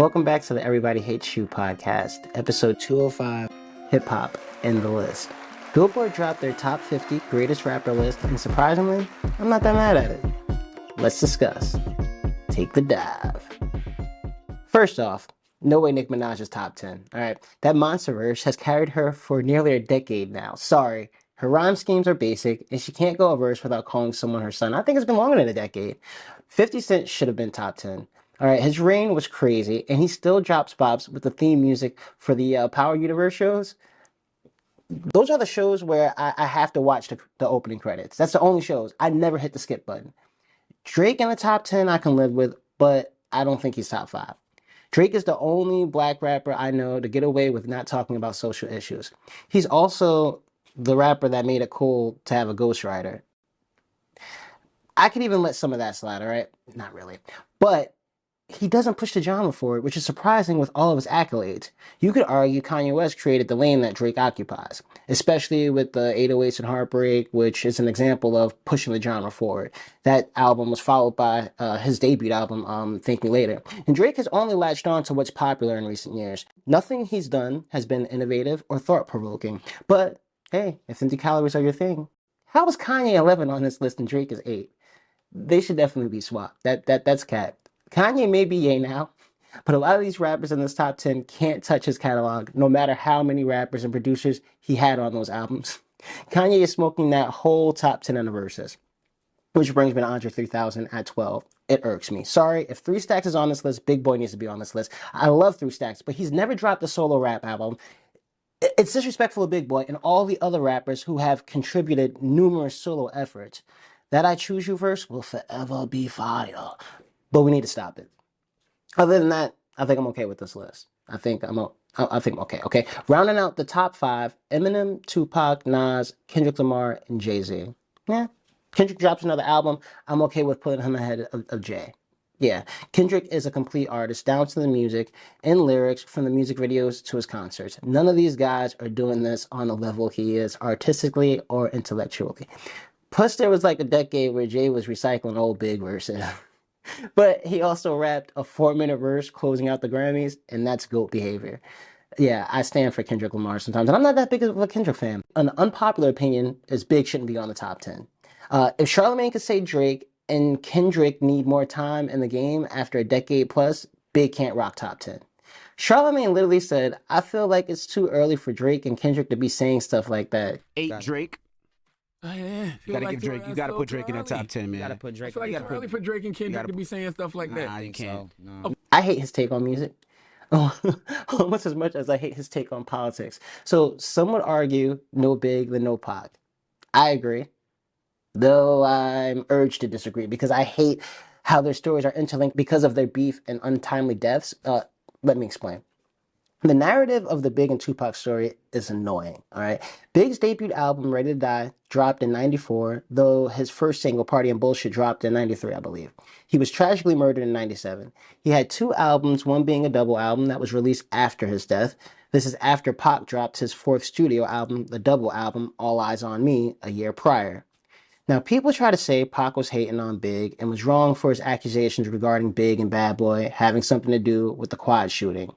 Welcome back to the Everybody Hates You podcast, episode 205, Hip Hop in the List. Billboard dropped their top 50 greatest rapper list, and surprisingly, I'm not that mad at it. Let's discuss. Take the dive. First off, no way Nicki Minaj is top 10, alright? That monster verse has carried her for nearly a decade now. Sorry, her rhyme schemes are basic, and she can't go a verse without calling someone her son. I think it's been longer than a decade. 50 Cent should have been top 10. All right, his reign was crazy, and he still drops bops with the theme music for the Power Universe shows. Those are the shows where I have to watch the opening credits. That's the only shows. I never hit the skip button. Drake in the top 10 I can live with, but I don't think he's top 5. Drake is the only black rapper I know to get away with not talking about social issues. He's also the rapper that made it cool to have a ghostwriter. I could even let some of that slide, all right? Not really. But he doesn't push the genre forward, which is surprising with all of his accolades. You could argue Kanye West created the lane that Drake occupies, especially with the 808s and Heartbreak, which is an example of pushing the genre forward. That album was followed by his debut album, Thank Me Later. And Drake has only latched on to what's popular in recent years. Nothing he's done has been innovative or thought-provoking. But, hey, if empty calories are your thing, how is Kanye 11 on this list and Drake is 8? They should definitely be swapped. That's cat. Kanye may be Ye now, but a lot of these rappers in this top 10 can't touch his catalog, no matter how many rappers and producers he had on those albums. Kanye is smoking that whole top 10 in the verses, which brings me to Andre 3000 at 12. It irks me. Sorry, if 3 Stacks is on this list, Big Boy needs to be on this list. I love 3 Stacks, but he's never dropped a solo rap album. It's disrespectful of Big Boy and all the other rappers who have contributed numerous solo efforts. That I Choose You verse will forever be fire. But we need to stop it. Other than that, I think I'm okay with this list. I think I'm okay. Okay, rounding out the top 5: Eminem, Tupac, Nas, Kendrick Lamar, and Jay-Z. Yeah, Kendrick drops another album. I'm okay with putting him ahead of Jay. Yeah, Kendrick is a complete artist, down to the music and lyrics, from the music videos to his concerts. None of these guys are doing this on the level he is, artistically or intellectually. Plus, there was like a decade where Jay was recycling old Big verses. But he also rapped a 4-minute verse closing out the Grammys, and that's GOAT behavior. Yeah, I stand for Kendrick Lamar sometimes, and I'm not that big of a Kendrick fan. An unpopular opinion is Big shouldn't be on the top 10. If Charlamagne could say Drake and Kendrick need more time in the game after a decade plus, Big can't rock top 10. Charlamagne literally said, I feel like it's too early for Drake and Kendrick to be saying stuff like that. 8 Drake. Oh, yeah. You gotta give Drake. You gotta put Drake in that top 10, man. You gotta put Drake. I feel like it's early for Drake and Kendrick to be saying stuff like that. Nah, you can't. No. I hate his take on music, almost as much as I hate his take on politics. So some would argue no Big, then no Pac. I agree, though I'm urged to disagree because I hate how their stories are interlinked because of their beef and untimely deaths. Let me explain. The narrative of the Big and Tupac story is annoying, all right? Big's debut album, Ready to Die, dropped in 94, though his first single, Party and Bullshit, dropped in 93, I believe. He was tragically murdered in 97. He had 2 albums, one being a double album that was released after his death. This is after Pac dropped his 4th studio album, the double album, All Eyes on Me, a year prior. Now, people try to say Pac was hating on Big and was wrong for his accusations regarding Big and Bad Boy having something to do with the quad shooting.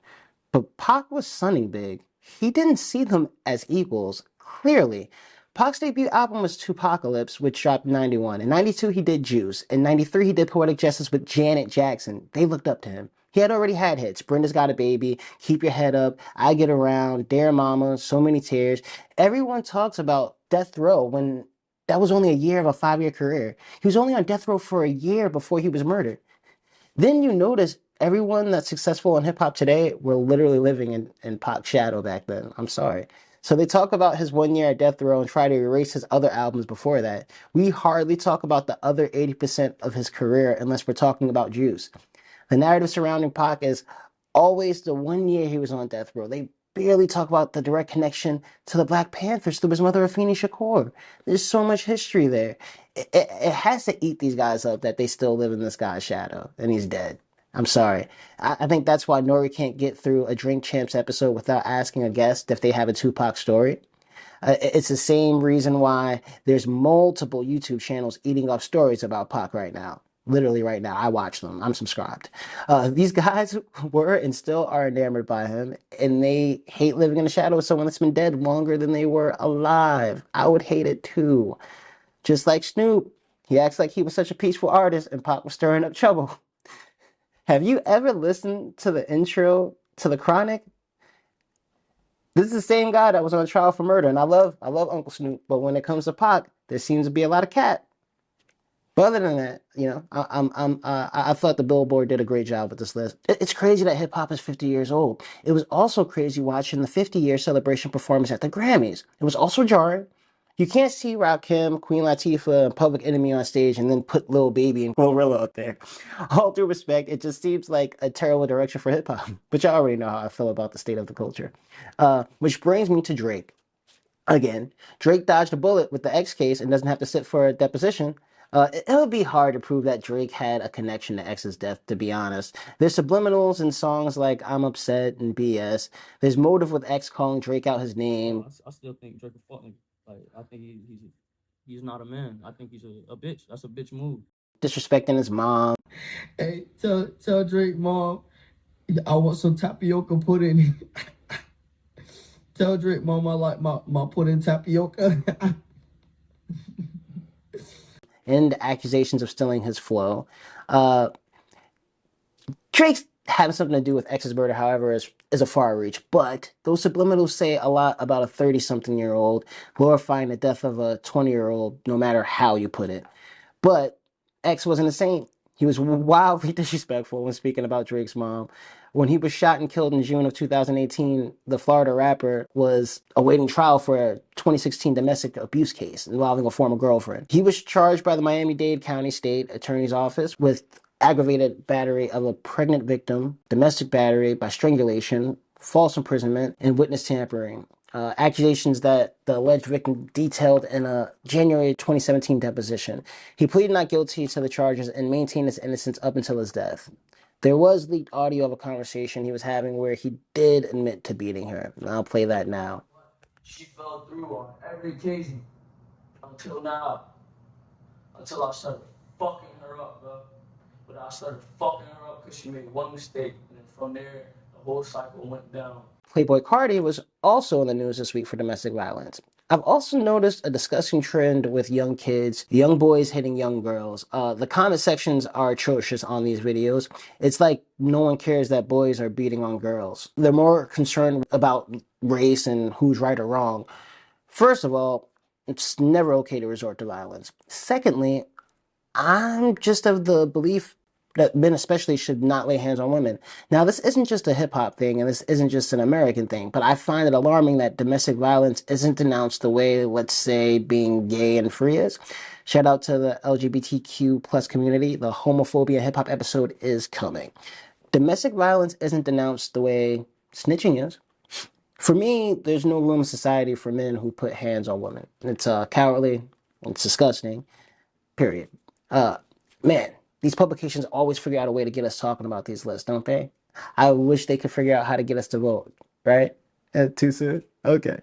But Pac was sunning Big. He didn't see them as equals, clearly. Pac's debut album was Tupacalypse, which dropped in 91. In 92, he did Juice. In 93, he did Poetic Justice with Janet Jackson. They looked up to him. He had already had hits. Brenda's Got a Baby, Keep Your Head Up, I Get Around, Dear Mama, So Many Tears. Everyone talks about Death Row when that was only a year of a 5-year career. He was only on death row for a year before he was murdered. Then you notice everyone that's successful in hip-hop today were literally living in Pac's shadow back then. I'm sorry. So they talk about his 1 year at death row and try to erase his other albums before that. We hardly talk about the other 80% of his career unless we're talking about Juice. The narrative surrounding Pac is always the 1 year he was on death row. They barely talk about the direct connection to the Black Panthers through his mother, Afeni Shakur. There's so much history there. It has to eat these guys up that they still live in this guy's shadow, and he's dead. I'm sorry. I think that's why Nori can't get through a Drink Champs episode without asking a guest if they have a Tupac story. It's the same reason why there's multiple YouTube channels eating up stories about Pac right now. Literally right now, I watch them. I'm subscribed. These guys were and still are enamored by him, and they hate living in the shadow of someone that's been dead longer than they were alive. I would hate it too. Just like Snoop, he acts like he was such a peaceful artist, and Pac was stirring up trouble. Have you ever listened to the intro to The Chronic? This is the same guy that was on trial for murder, and I love Uncle Snoop, but when it comes to Pac, there seems to be a lot of cat. But other than that, you know, I thought the Billboard did a great job with this list. It's crazy that hip hop is 50 years old. It was also crazy watching the 50-year celebration performance at the Grammys. It was also jarring. You can't see Rakim, Queen Latifah, and Public Enemy on stage and then put Lil Baby and Glorilla up there. All due respect, it just seems like a terrible direction for hip hop. But y'all already know how I feel about the state of the culture. Which brings me to Drake. Again, Drake dodged a bullet with the X case and doesn't have to sit for a deposition. It would be hard to prove that Drake had a connection to X's death, to be honest. There's subliminals in songs like I'm Upset and BS. There's motive with X calling Drake out his name. I still think Drake a fuck nigga. Like, I think he's not a man. I think he's a bitch. That's a bitch move. Disrespecting his mom. Hey, tell Drake, mom, I want some tapioca pudding. Tell Drake, mom, I like my pudding tapioca. And accusations of stealing his flow. Drake's having something to do with X's murder, however, is a far reach. But those subliminals say a lot about a 30-something-year-old glorifying the death of a 20-year-old, no matter how you put it. But X wasn't a saint. He was wildly disrespectful when speaking about Drake's mom. When he was shot and killed in June of 2018, the Florida rapper was awaiting trial for a 2016 domestic abuse case involving a former girlfriend. He was charged by the Miami-Dade County State Attorney's Office with aggravated battery of a pregnant victim, domestic battery by strangulation, false imprisonment, and witness tampering. Accusations that the alleged victim detailed in a January 2017 deposition. He pleaded not guilty to the charges and maintained his innocence up until his death. There was leaked audio of a conversation he was having where he did admit to beating her. And I'll play that now. She fell through on every occasion until now. Until I started fucking her up, bro. But I started fucking her up because she made one mistake. And then from there, the whole cycle went down. Playboi Carti was also in the news this week for domestic violence. I've also noticed a disgusting trend with young kids, young boys hitting young girls. The comment sections are atrocious on these videos. It's like no one cares that boys are beating on girls. They're more concerned about race and who's right or wrong. First of all, it's never okay to resort to violence. Secondly, I'm just of the belief that men especially should not lay hands on women. Now, this isn't just a hip-hop thing, and this isn't just an American thing, but I find it alarming that domestic violence isn't denounced the way, let's say, being gay and free is. Shout out to the LGBTQ plus community. The homophobia hip-hop episode is coming. Domestic violence isn't denounced the way snitching is. For me, there's no room in society for men who put hands on women. It's cowardly, it's disgusting, period. Man, these publications always figure out a way to get us talking about these lists, don't they? I wish they could figure out how to get us to vote, right? Too soon? Okay.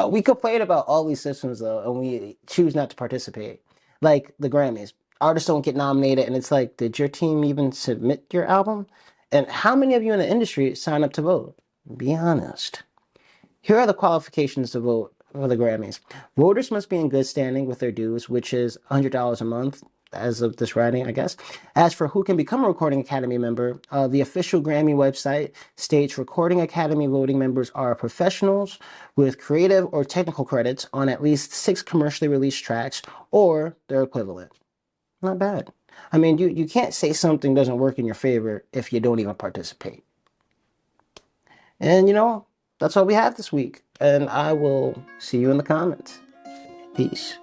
We complain about all these systems, though, and we choose not to participate. Like the Grammys. Artists don't get nominated, and it's like, did your team even submit your album? And how many of you in the industry sign up to vote? Be honest. Here are the qualifications to vote for the Grammys. Voters must be in good standing with their dues, which is $100 a month, as of this writing, I guess. As for who can become a Recording Academy member, the official Grammy website states Recording Academy voting members are professionals with creative or technical credits on at least 6 commercially released tracks or their equivalent. Not bad. I mean, you can't say something doesn't work in your favor if you don't even participate. And you know, that's all we have this week. And I will see you in the comments. Peace.